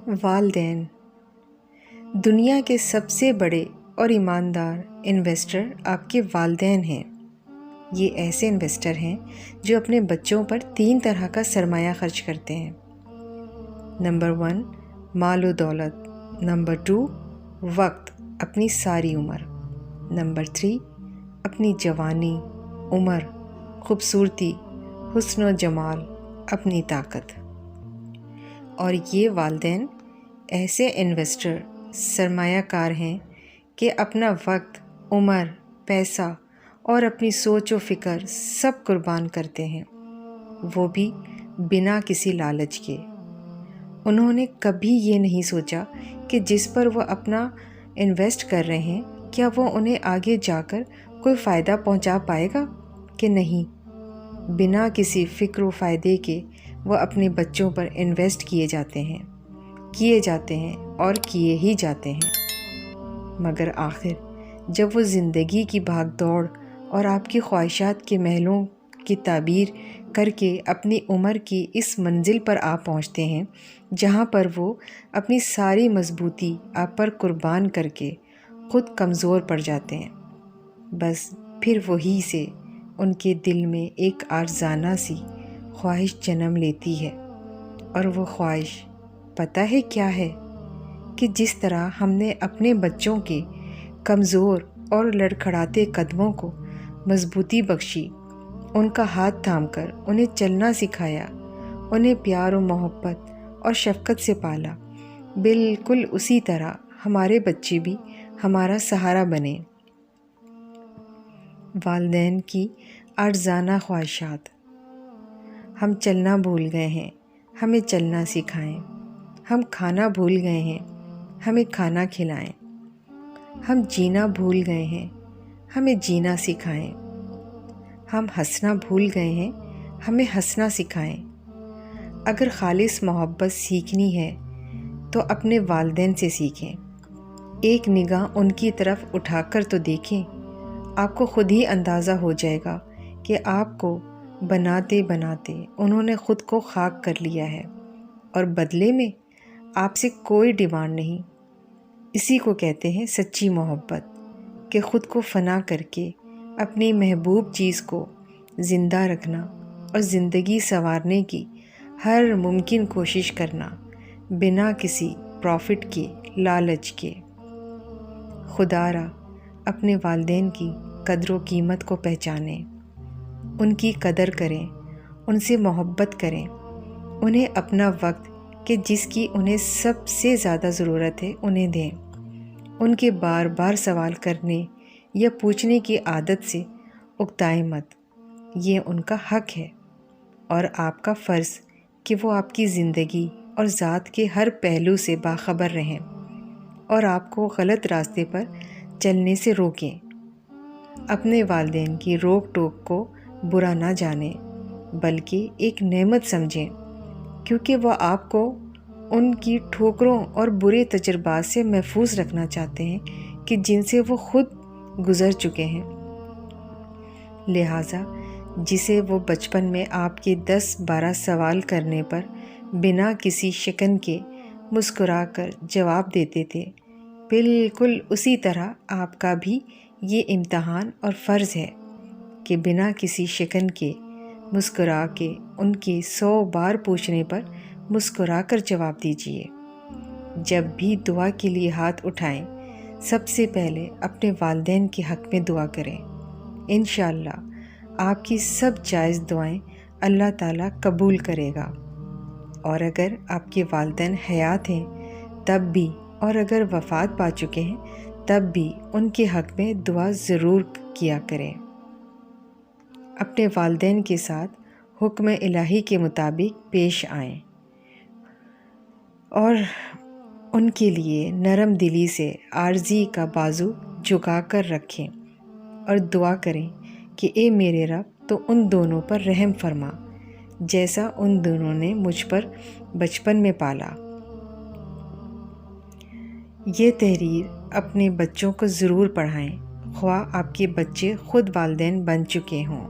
والدین دنیا کے سب سے بڑے اور ایماندار انویسٹر آپ کے والدین ہیں۔ یہ ایسے انویسٹر ہیں جو اپنے بچوں پر 3 طرح کا سرمایہ خرچ کرتے ہیں۔ نمبر 1 مال و دولت، نمبر 2 وقت، اپنی ساری عمر، نمبر 3 اپنی جوانی، عمر، خوبصورتی، حسن و جمال، اپنی طاقت۔ اور یہ والدین ایسے انویسٹر سرمایہ کار ہیں کہ اپنا وقت، عمر، پیسہ اور اپنی سوچ و فکر سب قربان کرتے ہیں، وہ بھی بنا کسی لالچ کے۔ انہوں نے کبھی یہ نہیں سوچا کہ جس پر وہ اپنا انویسٹ کر رہے ہیں کیا وہ انہیں آگے جا کر کوئی فائدہ پہنچا پائے گا کہ نہیں۔ بنا کسی فکر و فائدے کے وہ اپنے بچوں پر انویسٹ کیے جاتے ہیں اور کیے ہی جاتے ہیں۔ مگر آخر جب وہ زندگی کی بھاگ دوڑ اور آپ کی خواہشات کے محلوں کی تعبیر کر کے اپنی عمر کی اس منزل پر پہنچتے ہیں جہاں پر وہ اپنی ساری مضبوطی آپ پر قربان کر کے خود کمزور پڑ جاتے ہیں، بس پھر وہی سے ان کے دل میں ایک عارضانہ سی خواہش جنم لیتی ہے۔ اور وہ خواہش پتہ ہے کیا ہے؟ کہ جس طرح ہم نے اپنے بچوں کے کمزور اور لڑکھڑاتے قدموں کو مضبوطی بخشی، ان کا ہاتھ تھام کر انہیں چلنا سکھایا، انہیں پیار و محبت اور شفقت سے پالا، بالکل اسی طرح ہمارے بچے بھی ہمارا سہارا بنے۔ والدین کی عارضانہ خواہشات۔ ہم چلنا بھول گئے ہیں، ہمیں چلنا سکھائیں۔ ہم کھانا بھول گئے ہیں، ہمیں کھانا کھلائیں۔ ہم جینا بھول گئے ہیں، ہمیں جینا سکھائیں۔ ہم ہنسنا بھول گئے ہیں، ہمیں ہنسنا سکھائیں۔ اگر خالص محبت سیکھنی ہے تو اپنے والدین سے سیکھیں۔ ایک نگاہ ان کی طرف اٹھا کر تو دیکھیں، آپ کو خود ہی اندازہ ہو جائے گا کہ آپ کو بناتے بناتے انہوں نے خود کو خاک کر لیا ہے، اور بدلے میں آپ سے کوئی ڈیمانڈ نہیں۔ اسی کو کہتے ہیں سچی محبت، کہ خود کو فنا کر کے اپنی محبوب چیز کو زندہ رکھنا اور زندگی سنوارنے کی ہر ممکن کوشش کرنا، بنا کسی پروفٹ کے، لالچ کے۔ خدا را اپنے والدین کی قدر و قیمت کو پہچانیں، ان کی قدر کریں، ان سے محبت کریں، انہیں اپنا وقت کہ جس کی انہیں سب سے زیادہ ضرورت ہے انہیں دیں۔ ان کے بار بار سوال کرنے یا پوچھنے کی عادت سے اکتائیں مت، یہ ان کا حق ہے، اور آپ کا فرض کہ وہ آپ کی زندگی اور ذات کے ہر پہلو سے باخبر رہیں اور آپ کو غلط راستے پر چلنے سے روکیں۔ اپنے والدین کی روک ٹوک کو برا نہ جانیں، بلکہ ایک نعمت سمجھیں، کیونکہ وہ آپ کو ان کی ٹھوکروں اور برے تجربات سے محفوظ رکھنا چاہتے ہیں کہ جن سے وہ خود گزر چکے ہیں۔ لہٰذا جسے وہ بچپن میں آپ کے 10-12 سوال کرنے پر بنا کسی شکن کے مسکرا کر جواب دیتے تھے، بالکل اسی طرح آپ کا بھی یہ امتحان اور فرض ہے کہ بنا کسی شکن کے مسکرا کے ان کے 100 بار پوچھنے پر مسکرا کر جواب دیجیے۔ جب بھی دعا کے لیے ہاتھ اٹھائیں، سب سے پہلے اپنے والدین کے حق میں دعا کریں۔ انشاءاللہ آپ کی سب جائز دعائیں اللہ تعالیٰ قبول کرے گا۔ اور اگر آپ کے والدین حیات ہیں تب بھی، اور اگر وفات پا چکے ہیں تب بھی ان کے حق میں دعا ضرور کیا کریں۔ اپنے والدین کے ساتھ حکم الہی کے مطابق پیش آئیں اور ان کے لیے نرم دلی سے عاجزی کا بازو جھکا کر رکھیں اور دعا کریں کہ اے میرے رب تو ان دونوں پر رحم فرما جیسا ان دونوں نے مجھ پر بچپن میں پالا۔ یہ تحریر اپنے بچوں کو ضرور پڑھائیں، خواہ آپ کے بچے خود والدین بن چکے ہوں۔